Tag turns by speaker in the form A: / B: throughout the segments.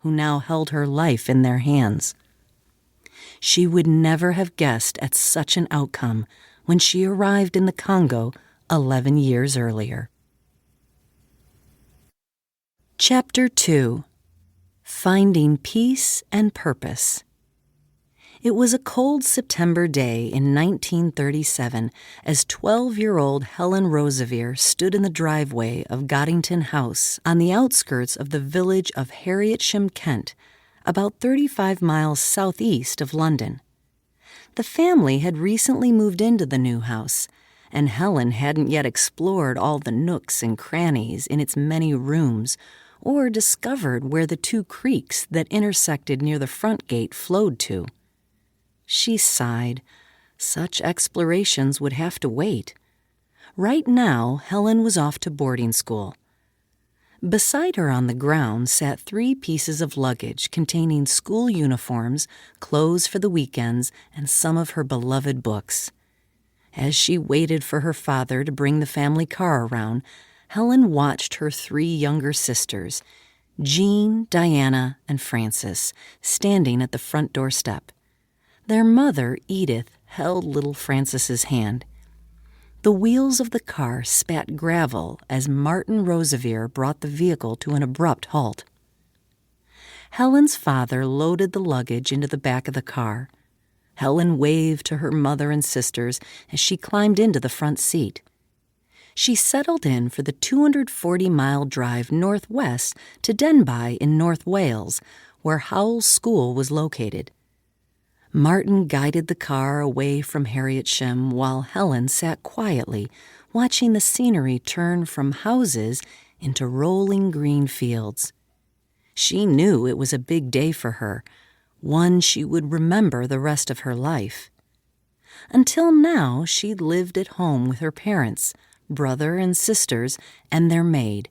A: who now held her life in their hands. She would never have guessed at such an outcome when she arrived in the Congo 11 years earlier. Chapter 2. Finding Peace and Purpose. It was a cold September day in 1937 as 12-year-old Helen Roseveare stood in the driveway of Goddington House on the outskirts of the village of Harrietsham, Kent, about 35 miles southeast of London. The family had recently moved into the new house, and Helen hadn't yet explored all the nooks and crannies in its many rooms or discovered where the two creeks that intersected near the front gate flowed to. She sighed. Such explorations would have to wait. Right now, Helen was off to boarding school. Beside her on the ground sat 3 pieces of luggage containing school uniforms, clothes for the weekends, and some of her beloved books. As she waited for her father to bring the family car around, Helen watched her 3 younger sisters, Jean, Diana, and Frances, standing at the front doorstep. Their mother, Edith, held little Frances's hand. The wheels of the car spat gravel as Martin Roseveare brought the vehicle to an abrupt halt. Helen's father loaded the luggage into the back of the car. Helen waved to her mother and sisters as she climbed into the front seat. She settled in for the 240-mile drive northwest to Denbigh in North Wales, where Howell's School was located. Martin guided the car away from Harrietsham while Helen sat quietly, watching the scenery turn from houses into rolling green fields. She knew it was a big day for her, one she would remember the rest of her life. Until now, she'd lived at home with her parents, brother and sisters, and their maid.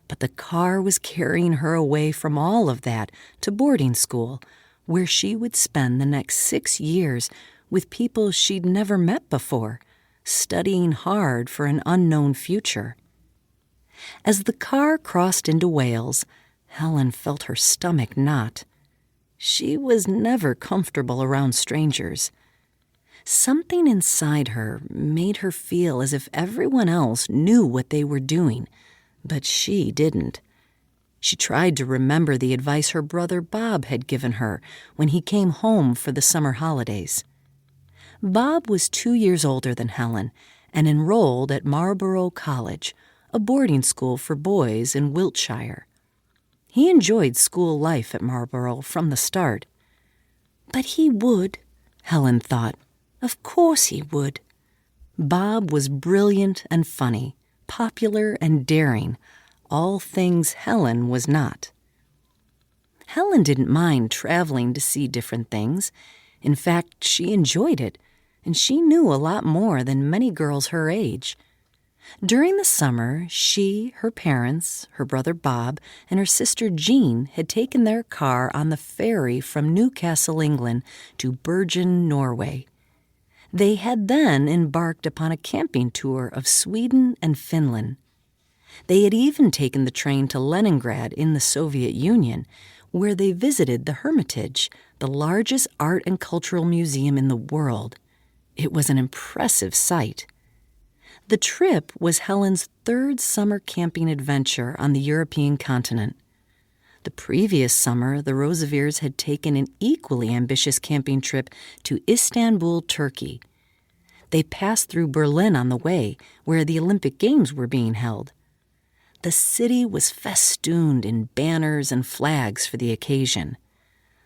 A: But the car was carrying her away from all of that to boarding school, where she would spend the next 6 years with people she'd never met before, studying hard for an unknown future. As the car crossed into Wales, Helen felt her stomach knot. She was never comfortable around strangers. Something inside her made her feel as if everyone else knew what they were doing, but she didn't. She tried to remember the advice her brother Bob had given her when he came home for the summer holidays. Bob was 2 years older than Helen and enrolled at Marlborough College, a boarding school for boys in Wiltshire. He enjoyed school life at Marlborough from the start. But he would, Helen thought. Of course he would. Bob was brilliant and funny, popular and daring, all things Helen was not. Helen didn't mind traveling to see different things. In fact, she enjoyed it, and she knew a lot more than many girls her age. During the summer, she, her parents, her brother Bob, and her sister Jean had taken their car on the ferry from Newcastle, England, to Bergen, Norway. They had then embarked upon a camping tour of Sweden and Finland. They had even taken the train to Leningrad in the Soviet Union, where they visited the Hermitage, the largest art and cultural museum in the world. It was an impressive sight. The trip was Helen's 3rd summer camping adventure on the European continent. The previous summer, the Roseveares had taken an equally ambitious camping trip to Istanbul, Turkey. They passed through Berlin on the way, where the Olympic Games were being held. The city was festooned in banners and flags for the occasion.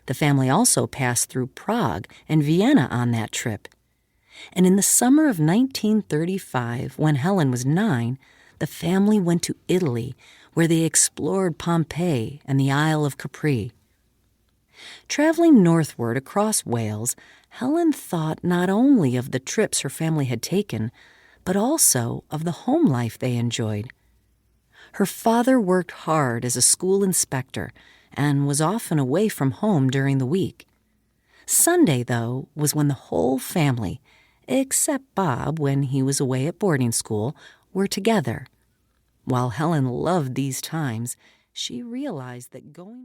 A: The family also passed through Prague and Vienna on that trip. And in the summer of 1935, when Helen was 9, the family went to Italy, where they explored Pompeii and the Isle of Capri. Traveling northward across Wales, Helen thought not only of the trips her family had taken, but also of the home life they enjoyed. Her father worked hard as a school inspector and was often away from home during the week. Sunday, though, was when the whole family, except Bob when he was away at boarding school, were together. While Helen loved these times, she realized that going